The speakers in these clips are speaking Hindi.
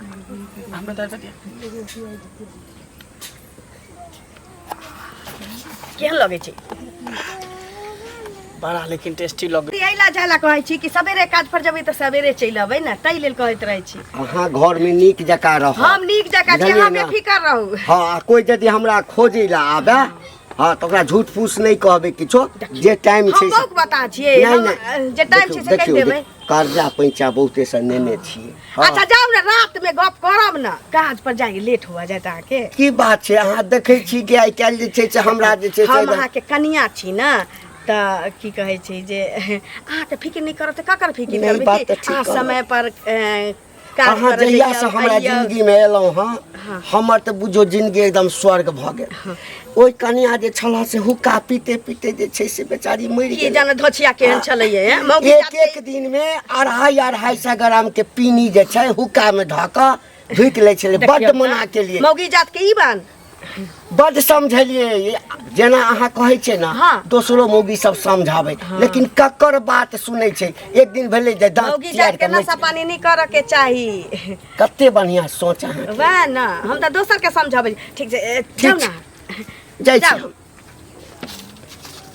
हमरा दादा दिया केहन लगे छै बड़ा लेकिन टेस्टी लगे आइला जाला कहै छी कि सबेरे काज पर जेबै त सबेरे चलि अबै न तै लेल कहैत रहै छी अहाँ घर में नीक जका रह हम नीक जका छी अहाँ बेफिकर रहू हाँ कोई यदि हमरा खोजे ला आबे हाँ तो ओकरा झूठ फूस नहीं कहबे किछो जे टाइम छै हम बता छियै जे टाइम छै से कहि देबै कर्जा पैंचा बहुते से नेने छियै अच्छा जाउ न रात में गप करब न काज पर जाई लेट हुआ जाता के की बात छै अहाँ देखै छी कि आइ काल्हि जे छै से हमरा जे छै हम अहाँ के कनिया छी न त की कहै छै जे अहाँ त फिक्र नहीं करत त का कर फिक्र करबै अहाँ समय पर अहाँ जहिया से हमरा जिंदगी में एलौं हाँ हमर त बुझो जिंदगी एकदम स्वर्ग भ गेल ओइ कनिया जे छला से हुक्का पीते पीते जे छै से बेचारी मरि गेल जाने धोछिया केहन छलैये एक एक दिन में 250 ग्राम के पीनी जे छै हुक्का में धक धुक ले छले बड मना के लिए मौगी जात के ई बान बड समझलिए जेना अहाँ कहै छै ना दोसरो मौगी सब समझाबै लेकिन ककर बात सुनै छै एक दिन भेले जे दांत मौगी जात के नशा पानी नहीं करे के चाही कते बढ़िया सोच अहाँ वह ना हम त दोसर के समझाबै ठीक छै जाउ ना जाय छी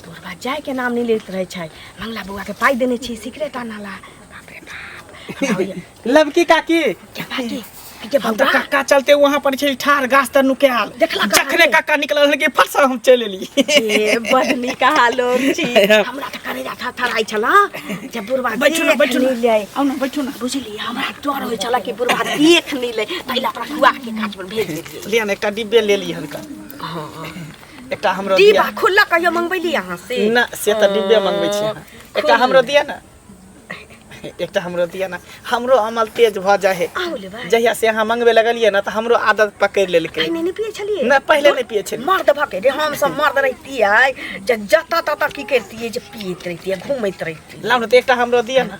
तोरबा जाय के नाम नहीं लेत रहे छै मंगला बुआ के पाई देने छी सिगरेट आनाला बाप रे बाप लवकी काकी क्या बाकी हम तो काका चलते वहां पर छै ठार गाछ तर नुकाल जखने काका निकलल के फट से हम चल एली ए बड निक हालोर छी हमरा त करे था थराई छला जे बुरबा बैठू न ले आउ न बैठू न बुझली हमरा डर होय छला कि बुरबा देख नहीं ले तैला अपना बुआ के काज पर भेज देती ले न एकटा डिब्बे ले ली हल्का हां एकटा हमरो डिब्बा खुल्ला कहियो मंगबैली यहां से ना से त डिब्बे मंगबै छी एकटा हमरो दिया ना एकटा हमरो दिया ना हमरो अमल तेज भ जाए जहिया से अहाँ मंगबे लगलिए ना त हमरो आदत पकड़ लेलकै नहीं पिए छलिए ना पहले नहीं पिए छलिए मर्द भके रे हम सब मर्द रहतियै जे जता तता की करतियै जे पीत रहतियै घुमैत रहतियै लाउ न त एकटा हमरो दिया ना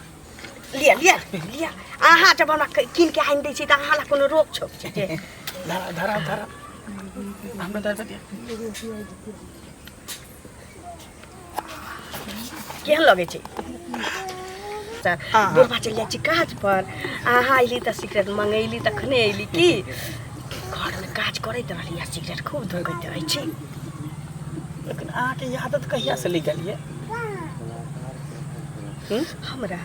लिया लिया लिया आहा जब हमरा किन के आइन दै छी त आहा ला कोनो रोक छोक छै धरा धरा धरा हमरा दादा दिया केहन लगे छै बुढ़बा चल जाइ छी काज पर आहा अइली त सिगरेट मंगैली तखने अइली की घर में काज करैत रहली आ सिगरेट खूब धोकैत रहै छी लेकिन अहाँ के आदत कहिया से लग गेलिए हमरा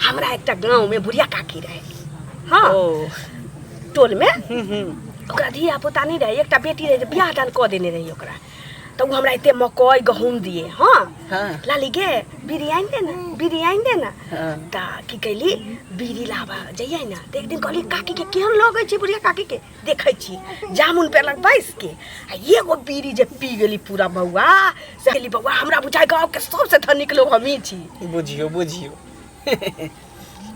हमरा एकटा गांव में बुढ़िया काकी रहे हां टोल में ओकरा धिया पुता नहीं रहे एकटा बेटी रहे बियाह दान क देने रही ओकरा तो हमरा इते मकई गहूम दिए हां लाली गे बिरयानी दे ना ता की कहली बीड़ी लाबा जइयै ना त एक दिन कहली काकी के केहन लगे छै बुढ़िया काकी के देखै छी जामुन पे लग बैस के आ एगो बीड़ी जे पी गेली पूरा बौआ से कहली बौआ हमरा बुझाय गांव के सबसे धनिक लोग हमी छी बुझियो बुझियो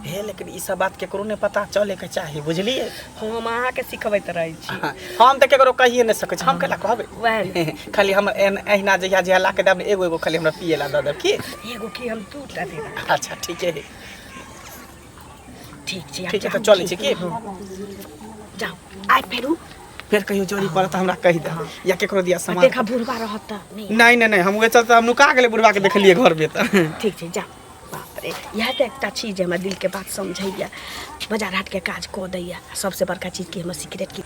हे लेकिन ई सब बात केकरो ने पता चले के चाही बुझलिए हम अहाँ के सिखबैत रहै छी हम त केकरो कहिए न सकै छी हम केला कहबै खाली हम एहिना जहिया जहिया ला के देब एगो एगो खाली हमरा पिए ला द देब की एगो की हम दूटा दे अच्छा ठीक है ठीक है त चलै छी की जाओ आइ फिर कहियो चोरी पड़त हमरा कहि दे या केकरो दिया सामान देखा बुढ़बा रहत नहीं नहीं नहीं हम ओए चलते हम नुका गेले बुढ़बा के देखलिए घर में त ठीक छै जा यह तो एक चीज है दिल के बात समझैया बाजार हाट के काज को दैया सबसे बड़का चीज की हम सिगरेट की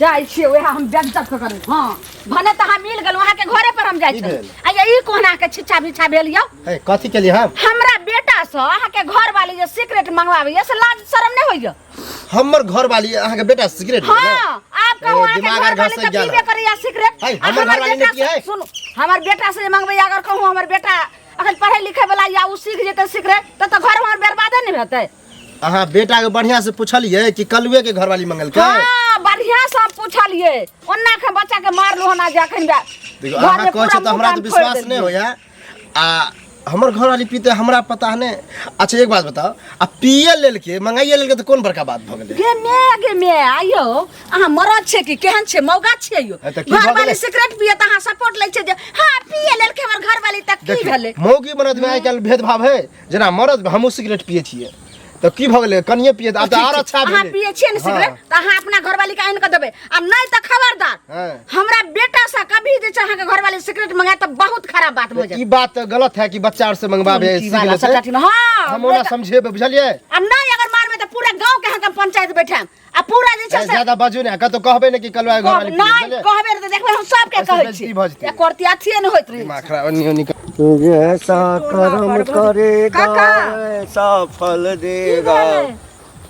जाय छी ओहे हम बेइज्जत करे हां भने त हम मिल गेल वहां के घरे पर हम जाय छी आ ई कोना के छिछा बिछा भेल यौ ए कथि के लिए हमरा बेटा से अहाँ के घर वाली जे सिगरेट मंगवावे ये से लाज शर्म नहीं होइयो हमर घर वाली अहाँ के बेटा सिगरेट हां आप कहू अहाँ के घर वाली त पीबे करिया सिगरेट हमर घर वाली ने की है सुनो हमर बेटा से मंगवे अगर कहू हमर बेटा अखन पढ़े लिखे वाला या उ सीख जेते सिगरेट त घर हमर बर्बाद नहीं हेतै अहाँ बेटा के बढ़िया से पूछलिए कि कलुए के घर वाली मंगल के हां बढ़िया से पूछलिए ओन्ना के बच्चा के मारलो होना जा अखन देखो अहाँ कहै छ त हमरा तो विश्वास नहीं होया आ हमर घर वाली पीते हमरा पता नहीं अच्छा एक बात बताओ आ पिए लेल के मंगाइए लेल के त कोन बड़का बात भ गेलै गे मे आयो अहाँ मरद छे कि केहन छे मौगा छे यो घर वाली सिगरेट पिए त अहाँ सपोर्ट लै छे जे हां पिए लेल के हमर घर वाली तक की भेले मौगी मरद में आइ काल भेदभाव है जना मरद हमहु सिगरेट पिए छिए तो की भ गेलै कनिए पिए त आर अच्छा भेलै अहाँ पिए छिए न सिगरेट त अहाँ अपना घर वाली के आइन के देबे आ नहीं त खबरदार हमरा बेटा से कभी जे अहाँ के घर वाली सिगरेट मंगाए त बहुत खराब बात हो जाए ई बात गलत है कि बच्चा से मंगवाबे सिगरेट हां हम ओना समझेबे बुझलिए अब नहीं अगर मार में त पूरा गांव के हम पंचायत बैठाम आ पूरा जे छै से ज्यादा बाजू ने कतो कहबे ने कि कलुआ घर वाली नहीं कहबे त देखबे हम सब के कहै छी या करती अथिए न होइत रही माखरा ओनी जैसा कर्म करेगा वैसा फल देगा।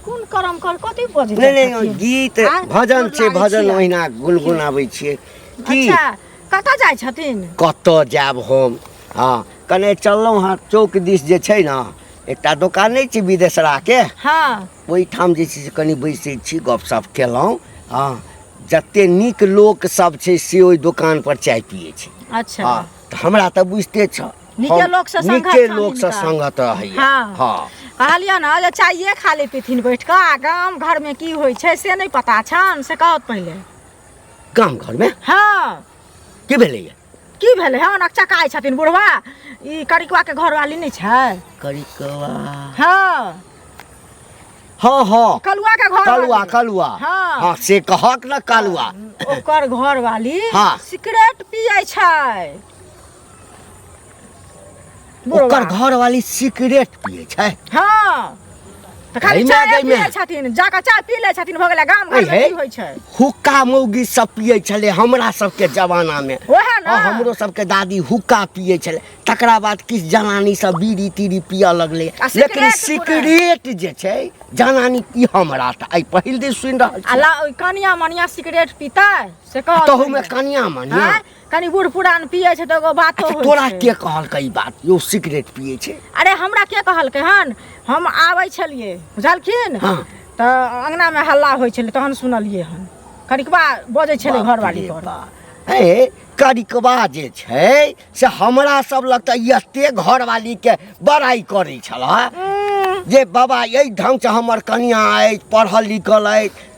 कोन कर्म कर कथि बजै नहीं गीत भजन छै, भजन ओहिना गुनगुनाबै छियै की। अच्छा कतऽ जाइ छथिन? कतऽ जायब हम, हाँ कने चललहुँ हाँ चौक दिस जे छै ने एकटा दोकान नहि छै विदेशरा के, हाँ ओहिठाम जे छै से कनि बैसै छी गपशप केलहुँ। हाँ जते नीक लोक सब छै से ओहि दोकान पर चाय पियै छै। अच्छा हाँ तऽ हमरा तऽ बुझते छ नीके लोक से संगत नीके छथिन लोक से हिनका। संगत रहैया। हाँ। हाँ कहलियै ना जे चाइए खाली पीथिन बैठ कऽ आ गाम घरमे की होइ छै से नहि पता छन से कहत पहिले। गाम घरमे हाँ की भेलैया? की भेलै हँ नकचकाइ छथिन बुढ़वा, ई करिकवा के घरवाली नहि छै? करिकवा हाँ हाँ हाँ कलुआ के घर कलुआ कलुआ हाँ। हाँ से कहक न कलुआ। ओकर घरवाली हाँ। सिगरेट पियै छै। ओकर घर वाली सिगरेट पिए छै। हाँ तऽ खाली एहिमे चाय एहिमे। पियै छथिन, जाकऽ चाय पी लै छथिन, भऽ गेलै। गाम घरमे अहे। की होइ छै? हुक्का मौगी सब पिए छले हमरा सबके जमाना में। ओहे ना। हाँ, हमरो सबके दादी हुक्का पिए छले, तकरा बाद किछ जनानी सब बीड़ी तीड़ी पिए लगले। आ लेकिन सिगरेट सिगरेट जे छै जनानी ई हमरा त आई पहिल दिन सुनि रहल छी। अला कनिया मनिया सिगरेट पीतै से कह तहु में कनिया मनिया हाँ? कनी बूढ़ पुरान पिए छै तऽ एगो बातो अच्छा, होइ तोरा छै। के कहलकै ई बात यो सिगरेट पिए छै? अरे हमरा के कहलकै हन, हम आबै छलिए बुझलखिन हाँ। तऽ अंगना में हल्ला होइ छलै तहन सुनलिए हन कनिकबा बजै छलै घरवाली पर। हे करिकबा जे छै से हमरा सब लग तऽ एते घरवाली के बड़ाई करै छला जे बाबा यही ढंग से हमर कनिया अछि, पढ़ल लिखल अछि,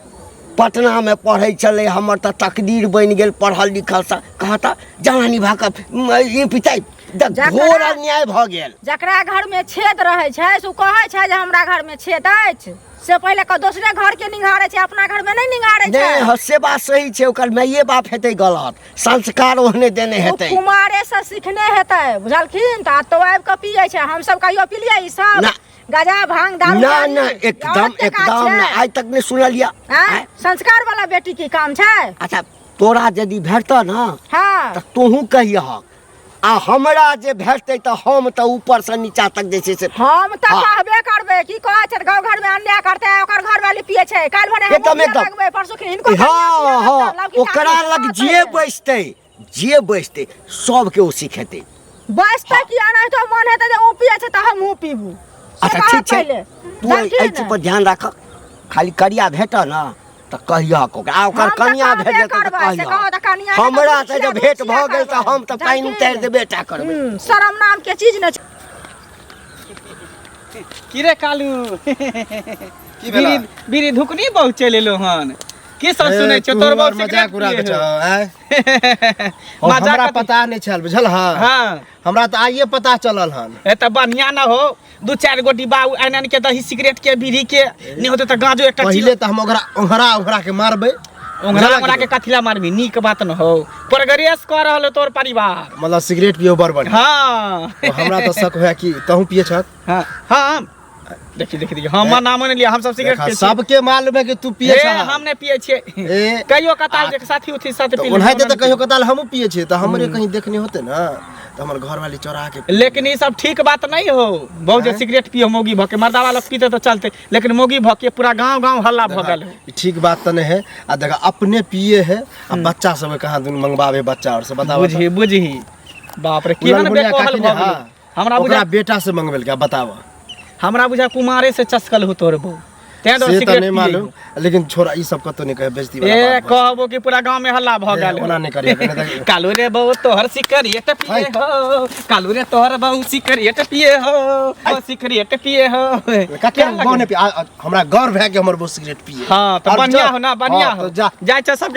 पटना में पढ़ै छलै, हमर तऽ तकदीर बनि गेल पढ़ल लिखल सा। कहता जनानी भाका ई पिताई घोर अन्याय भऽ गेल। जकरा घर में छेद रहै छै से कहै छै जे हमरा घर में छेद अछि, से पहिले क दोसरे घर के निगारै छै, अपना घर में नहीं निगारै छै। नहीं हसे बात सही छै, ओकर माइये बाप हेतै गलत, संस्कार ओहने देने हेतै। ओ कुमारे से सीखने हेतै बुझलखिन। तऽ तो आबि कऽ पियै छै, हम सब कहियो पिलियै ई सब ना। गजा भांग दारू? ना ना एकदम एकदम ना, आज तक नहीं सुनलिया। हाँ? संस्कार वाला बेटी की काम छै? अच्छा तोरा यदि भेटत ना हाँ तऽ तोहू कहियह, आ हमरा जे भेटतै तऽ हम तऽ ऊपर से नीचा तक जे छै से हम तऽ हाँ। कहबे करबै की कहै छै गाँव घर में अन्याय करतै, ओकर घर वाली पिए छै, काल भने एकदम, एकदम। लगबै परसू के हिनको हाँ हाँ ओकरा लग जे बैसतै सबके ओ सिखेतै। बसतै कि आना तो मन हेतै जे ओ पिए छै तऽ हमहूँ पीबू। अच्छा ठीक छै, तू एहि चीज पर ध्यान राख। खाली करिया भेट ना तऽ कहिया ओकरा, ओकर हम तऽ कनिया कहबे भेट जेतै तऽ करबै, से कहौ तऽ कहिया। कनिया के हमरा तऽ तऽ जब दुखिया भेट भऽ गेल तऽ करबै। हम तऽ पानि उतारि देबे टा करबै। शरम नाम के चीज न छै। की रे कालू की भेला? बीड़ी धुकनी बहुत चलि एलो हन, की सब सुनै छ तोर बहुत मजाक उड़ा के छ मजाक हमरा पता नहीं छल बुझल हां। हाँ हमरा तो आइए पता चलल हन। ए त बढ़िया न हो, दू चार गोटी बाऊ आनन के दही सिगरेट के बीड़ी के नहीं होते त गांजो एक पहले तो हम ओघरा ओघरा के मारबे, ओंगरा के कथिला मारबी, नीक बात न हो। परगरेस कर रहल तोर परिवार, मतलब सिगरेट पियो बड़ हाँ हमरा तो शक होया कि तहू पिए छत। हाँ हाँ देखी हम नाम नहीं लिया, हम सब सिगरेट पिए छियै। सबके मालूम है कि तू पिए छ। हम नहीं पिए छियै, ए कहियो कताल के साथी उथी साथ पी ओनाहिते तो कहियो कताल हमहू पिए छियै, तो हमरे कहीं देखने होते ना तो हमर घर वाली चोरा के। लेकिन ये सब ठीक बात नहीं हो। बहुत जे सिगरेट पियो मोगी भके, मर्दा वाला पीते तो चलते, लेकिन मोगी भके पूरा गांव हल्ला भ गेल। ठीक बात तो नहीं है। आ देखा अपने पिए है, अब बच्चा सब कहां दुन मंगवावे बच्चा और से बताओ। बुझी बाप रे केहन बेकोहल भ गेल। हमरा बुझा बेटा से मंगवेल क्या बतावा। हमरा बुझा कुमारे से चस्कल हो तोर बहू, ते दो से तो सिगरेट नहीं मालूम, लेकिन छोरा ई सब कतो नहीं कहे बेइज्जती वाला ए बात। कहबो कि पूरा गांव में हल्ला भ गेल। ओना नहीं करिए। कालू रे बहू तोहर सिगरेट पिए हो, कालू रे तोहर बहू सिगरेट पिए हो, ओ सिगरेट पिए हो। क्या बहु ने हमरा गौर भए के हमर बहु सिगरेट पिए। हां तो बढ़िया हो ना, बढ़िया हाँ, हो। तो जा जाय छ सब